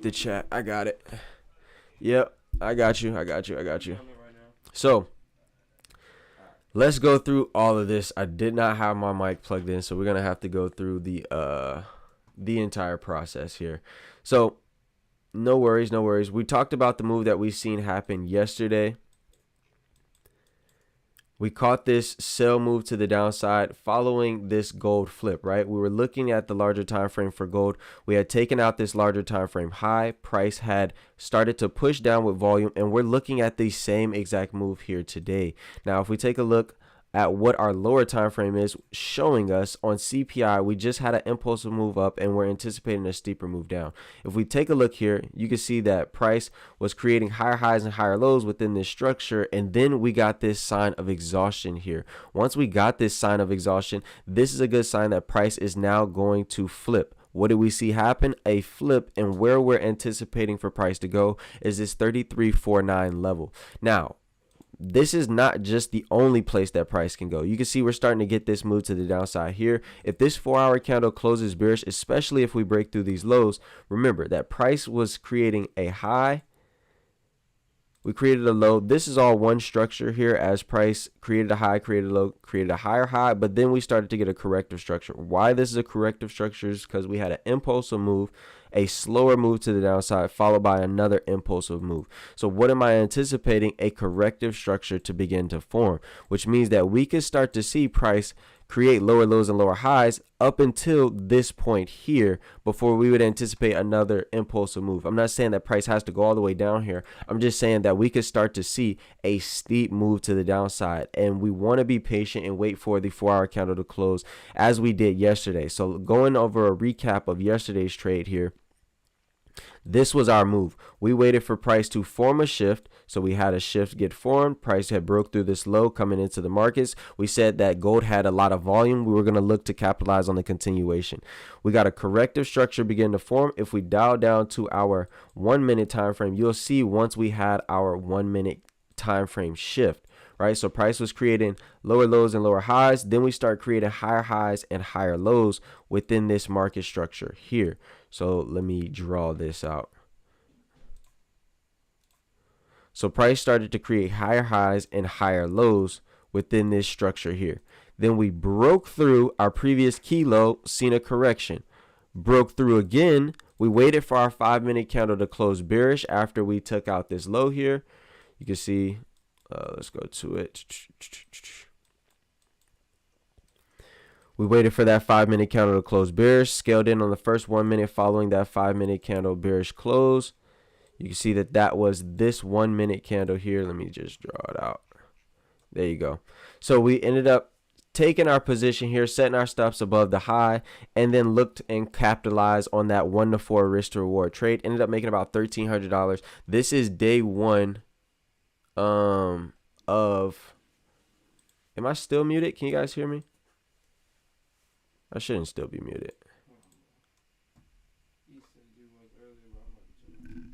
the chat. I got it. Yep, I got you. So let's go through all of this. I did not have my mic plugged in, so we're gonna have to go through the entire process here. So no worries. We talked about the move that we've seen happen yesterday. We caught this sell move to the downside following this gold flip, right? We were looking at the larger time frame for gold. We had taken out this larger time frame high. Price had started to push down with volume, and we're looking at the same exact move here today. Now, if we take a look at what our lower time frame is showing us on CPI, we just had an impulsive move up and we're anticipating a steeper move down. If we take a look here, you can see that price was creating higher highs and higher lows within this structure, and then we got this sign of exhaustion here. Once we got this sign of exhaustion, this is a good sign that price is now going to flip. What do we see happen? A flip, and where we're anticipating for price to go is this 33.49 level. Now, this is not just the only place that price can go. You can see we're starting to get this move to the downside here. If this 4-hour candle closes bearish, especially if we break through these lows, remember that price was creating a high. We created a low. This is all one structure here as price created a high, created a low, created a higher high, but then we started to get a corrective structure. Why this is a corrective structure is because we had an impulsive move, a slower move to the downside, followed by another impulsive move. So what am I anticipating? A corrective structure to begin to form, which means that we could start to see price create lower lows and lower highs up until this point here before we would anticipate another impulsive move. I'm not saying that price has to go all the way down here. I'm just saying that we could start to see a steep move to the downside, and we want to be patient and wait for the 4-hour candle to close as we did yesterday. So going over a recap of yesterday's trade here, this was our move. We waited for price to form a shift. So we had a shift get formed. Price had broke through this low coming into the markets. We said that gold had a lot of volume. We were going to look to capitalize on the continuation. We got a corrective structure begin to form. If we dial down to our 1 minute time frame, you'll see once we had our 1 minute time frame shift, right? So price was creating lower lows and lower highs. Then we start creating higher highs and higher lows within this market structure here. So let me draw this out. So price started to create higher highs and higher lows within this structure here. Then we broke through our previous key low, seen a correction. Broke through again. We waited for our 5 minute candle to close bearish after we took out this low here. You can see, let's go to it. We waited for that 5 minute candle to close bearish, scaled in on the first 1 minute following that 5 minute candle bearish close. You can see that that was this 1 minute candle here. Let me just draw it out. There you go. So we ended up taking our position here, setting our stops above the high, and then looked and capitalized on that 1 to 4 risk to reward trade. Ended up making about $1,300. This is day one of, am I still muted? Can you guys hear me? I shouldn't still be muted.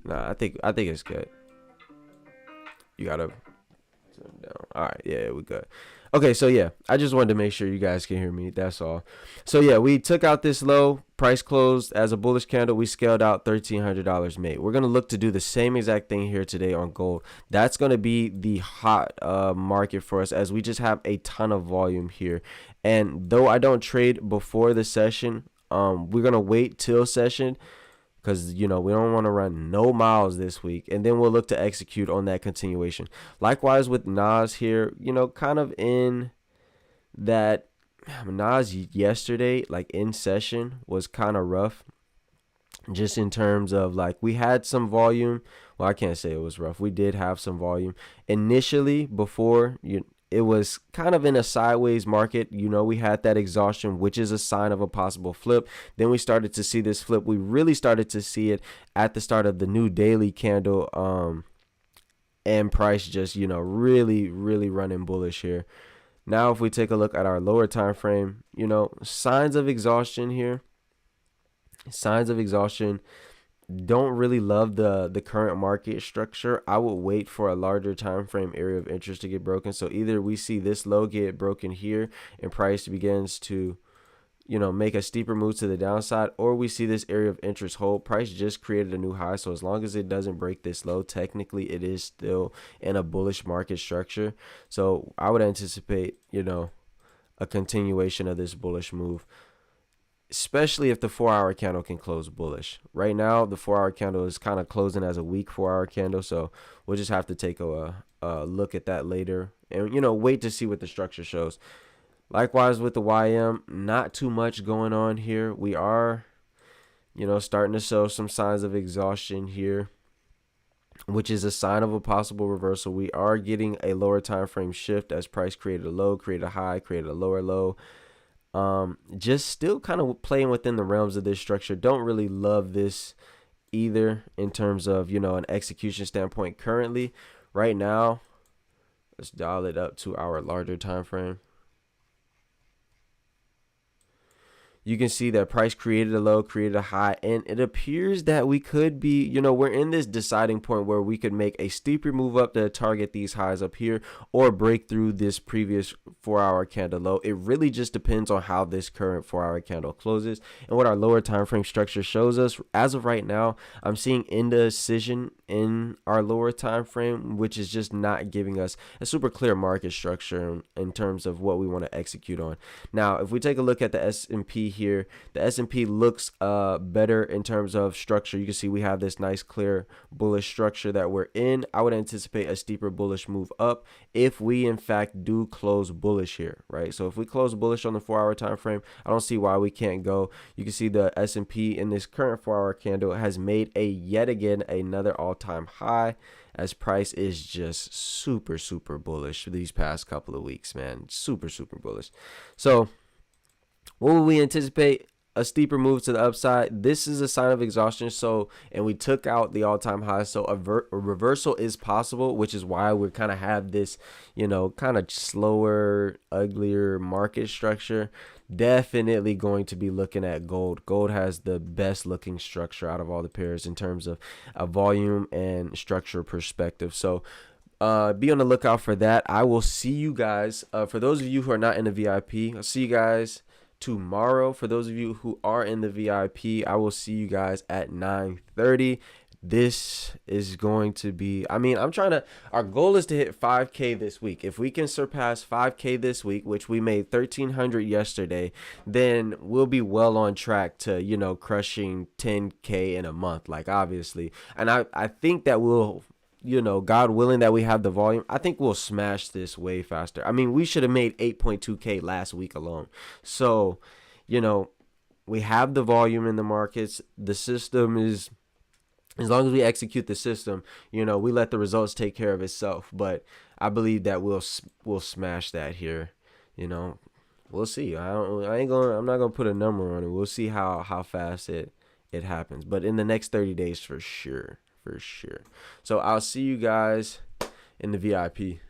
Nah, I think it's good. You gotta turn it down. All right, yeah, we're good. Okay, so yeah, I just wanted to make sure you guys can hear me. That's all. So yeah, we took out this low. Price closed as a bullish candle. We scaled out $1,300 made. We're gonna look to do the same exact thing here today on gold. That's gonna be the hot market for us as we just have a ton of volume here. And though I don't trade before the session, we're gonna wait till session, because, you know, we don't want to run no miles this week, and then we'll look to execute on that continuation. Likewise with Nas here, you know, kind of in that Nas yesterday, like in session, was kind of rough, just in terms of like we had some volume. Well, I can't say it was rough. We did have some volume initially before it was kind of in a sideways market. You know, we had that exhaustion, which is a sign of a possible flip. Then we started to see this flip. We really started to see it at the start of the new daily candle, and price just, you know, really running bullish here. Now, if we take a look at our lower time frame, you know, signs of exhaustion here. Signs of exhaustion. Don't really love the current market structure. I would wait for a larger time frame area of interest to get broken. So either we see this low get broken here and price begins to make a steeper move to the downside, or we see this area of interest hold. Price just created a new high, so as long as it doesn't break this low, technically it is still in a bullish market structure. So I would anticipate, a continuation of this bullish move, especially if the 4-hour candle can close bullish. Right now, the 4-hour candle is kind of closing as a weak 4-hour candle, so we'll just have to take a look at that later and, wait to see what the structure shows. Likewise with the YM, not too much going on here. We are, starting to show some signs of exhaustion here, which is a sign of a possible reversal. We are getting a lower time frame shift as price created a low, created a high, created a lower low. Just still kind of playing within the realms of this structure. Don't really love this either in terms of, an execution standpoint currently. Right now, let's dial it up to our larger time frame. You can see that price created a low, created a high, and it appears that we could be, we're in this deciding point where we could make a steeper move up to target these highs up here or break through this previous 4-hour candle low. It really just depends on how this current 4-hour candle closes and what our lower time frame structure shows us. As of right now, I'm seeing indecision in our lower time frame, which is just not giving us a super clear market structure in terms of what we want to execute on. Now, if we take a look at the S&P here, the S&P looks better in terms of structure. You can see we have this nice clear bullish structure that we're in. I would anticipate a steeper bullish move up if we in fact do close bullish here, right? So if we close bullish on the 4-hour time frame, I don't see why we can't go. You can see the S&P in this current 4-hour candle has made yet again another all-time high, as price is just super bullish these past couple of weeks, man. Super bullish. So what would we anticipate? A steeper move to the upside. This is a sign of exhaustion. So, and we took out the all-time high. So a reversal is possible, which is why we kind of have this, kind of slower, uglier market structure. Definitely going to be looking at gold. Gold has the best looking structure out of all the pairs in terms of a volume and structure perspective. So be on the lookout for that. I will see you guys. For those of you who are not in the VIP, I'll see you guys tomorrow. For those of you who are in the VIP, I will see you guys at 9:30. This is going to be, our goal is to hit 5K this week. If we can surpass 5K this week, which we made 1,300 yesterday, then we'll be well on track to, crushing 10K in a month, like obviously. And I think that we'll, God willing that we have the volume, I think we'll smash this way faster. We should have made 8.2K last week alone. So, we have the volume in the markets. The system is, as long as we execute the system, we let the results take care of itself. But I believe that we'll smash that here. We'll see. I'm not gonna put a number on it. We'll see how fast it happens. But in the next 30 days, for sure. So I'll see you guys in the VIP.